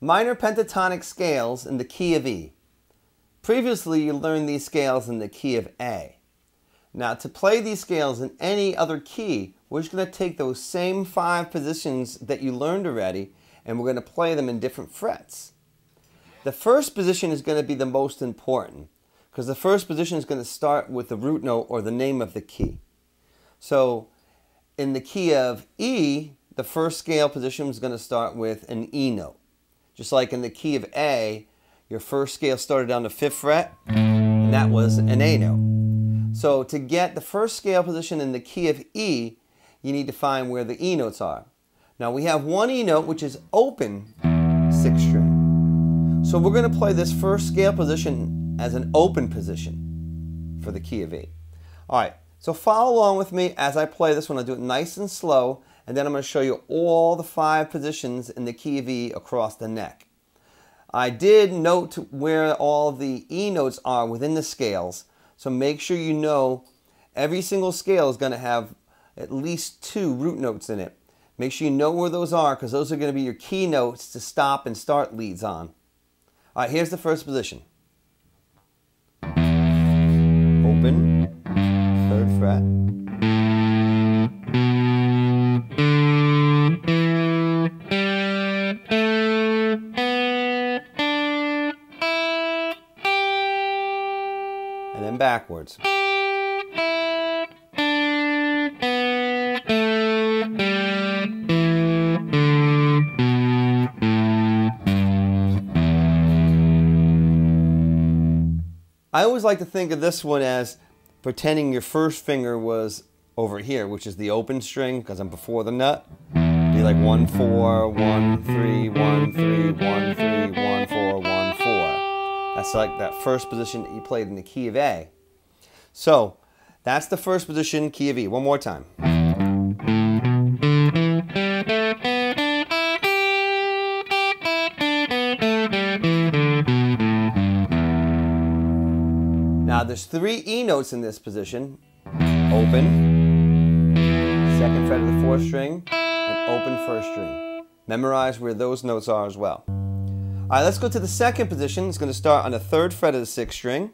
Minor pentatonic scales in the key of E. Previously, you learned these scales in the key of A. Now, to play these scales in any other key, we're just going to take those same 5 positions that you learned already, and we're going to play them in different frets. The first position is going to be the most important, because the first position is going to start with the root note or the name of the key. So, in the key of E, the first scale position is going to start with an E note. Just like in the key of A, your first scale started on the 5th fret, and that was an A note. So to get the first scale position in the key of E, you need to find where the E notes are. Now we have one E note which is open 6th string. So we're going to play this first scale position as an open position for the key of E. Alright, so follow along with me as I play this one. I'll do it nice and slow, and then I'm going to show you all the 5 positions in the key of E across the neck. I did note where all the E notes are within the scales, so make sure you know every single scale is going to have at least 2 root notes in it. Make sure you know where those are, because those are going to be your key notes to stop and start leads on. Alright, here's the first position. Open, 3rd fret. And then backwards. I always like to think of this one as pretending your first finger was over here, which is the open string, because I'm before the nut. Be like 1 4 1 3 1 3 1 3 1 4 1 4. That's like that first position that you played in the key of A. So that's the first position, key of E. One more time. Now there's 3 E notes in this position. Open, 2nd fret of the 4th string, and open 1st string. Memorize where those notes are as well. Alright, let's go to the second position. It's going to start on the 3rd fret of the 6th string.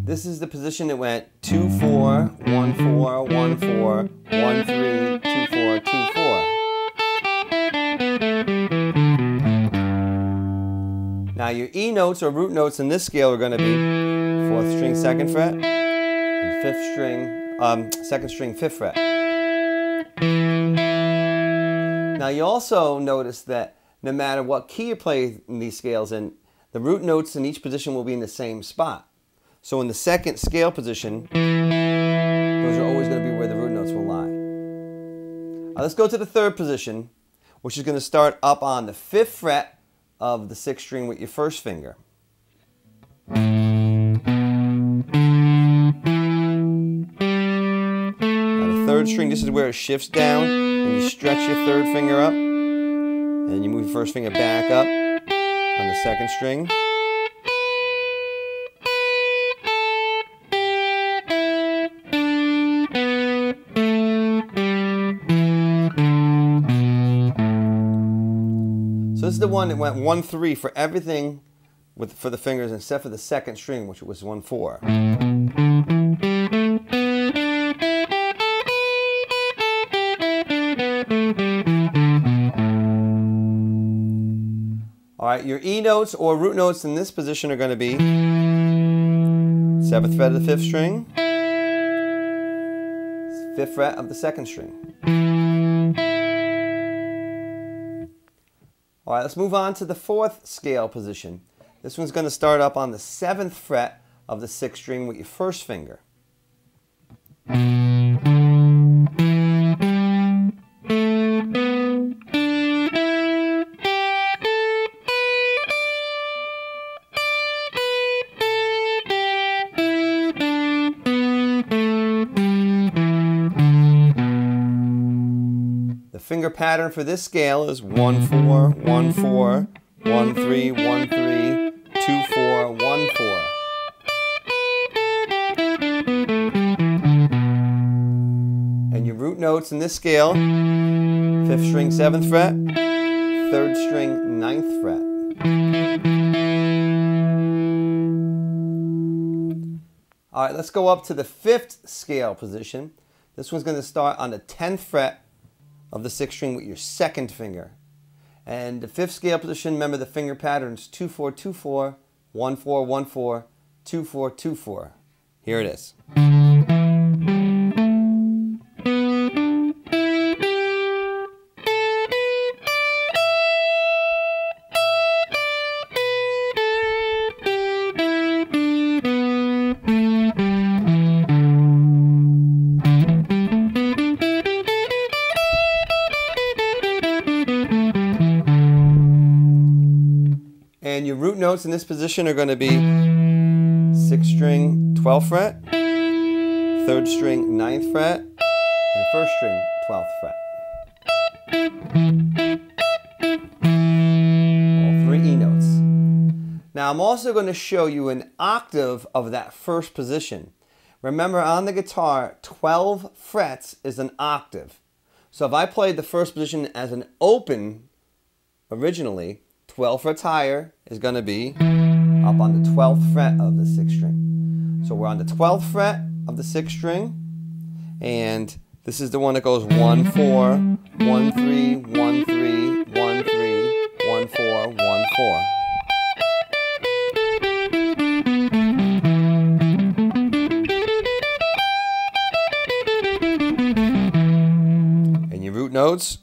This is the position that went 2 4 1 4 1 4 1 3 2 4 2 4. Now your E notes or root notes in this scale are going to be 4th string 2nd fret and 5th string 2nd string 5th fret. Now you also notice that no matter what key you play in these scales in, the root notes in each position will be in the same spot. So in the second scale position, those are always going to be where the root notes will lie. Let's go to the 3rd position, which is going to start up on the 5th fret of the 6th string with your 1st finger. Now the 3rd string, this is where it shifts down, and you stretch your 3rd finger up, and then you move your 1st finger back up on the 2nd string. So this is the one that went 1 3 for everything for the fingers except for the 2nd string, which was 1 4. Alright, your E notes or root notes in this position are going to be 7th fret of the 5th string, 5th fret of the 2nd string. Alright, let's move on to the 4th scale position. This one's going to start up on the 7th fret of the 6th string with your 1st finger. finger pattern for this scale is 1-4, 1-4, 1-3, 1-3, 2-4, 1-4. And your root notes in this scale, 5th string 7th fret, 3rd string 9th fret. All right, let's go up to the 5th scale position. This one's going to start on the 10th fret of the 6th string with your 2nd finger. And the 5th scale position, remember the finger patterns 2-4, 2-4, 1-4, 1-4, 2-4, 2-4. Here it is. And your root notes in this position are going to be 6th string 12th fret, 3rd string 9th fret, and 1st string 12th fret. All 3 E notes. Now I'm also going to show you an octave of that first position. Remember, on the guitar, 12 frets is an octave. So if I played the first position as an open originally, 12 frets higher is going to be up on the 12th fret of the 6th string. So we're on the 12th fret of the 6th string, and this is the one that goes 1-4, 1-3, 1-3, 1-3, 1-4, 1-4. And your root notes.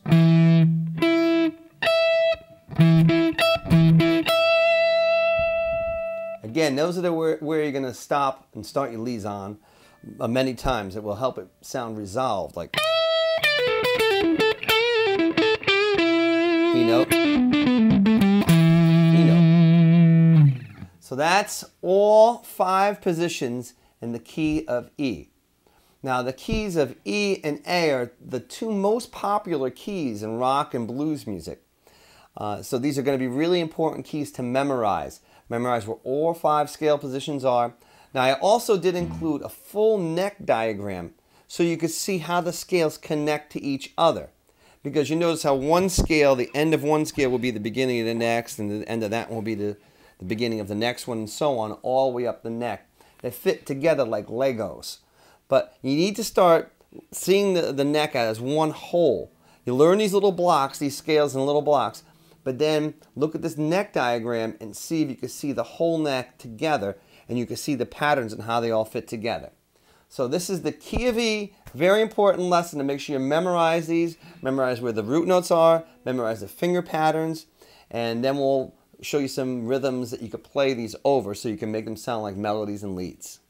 Again, those are where you're going to stop and start your leads on many times. It will help it sound resolved, like E note, E note. So that's all 5 positions in the key of E. Now the keys of E and A are the 2 most popular keys in rock and blues music. So these are going to be really important keys to memorize. Memorize where all 5 scale positions are. Now I also did include a full neck diagram so you could see how the scales connect to each other. Because you notice how one scale, the end of one scale will be the beginning of the next, and the end of that one will be the beginning of the next one, and so on, all the way up the neck. They fit together like Legos. But you need to start seeing the neck as one whole. You learn these little blocks, these scales in little blocks, but then look at this neck diagram and see if you can see the whole neck together, and you can see the patterns and how they all fit together. So this is the key of E, very important lesson to make sure you memorize these, memorize where the root notes are, memorize the finger patterns, and then we'll show you some rhythms that you could play these over so you can make them sound like melodies and leads.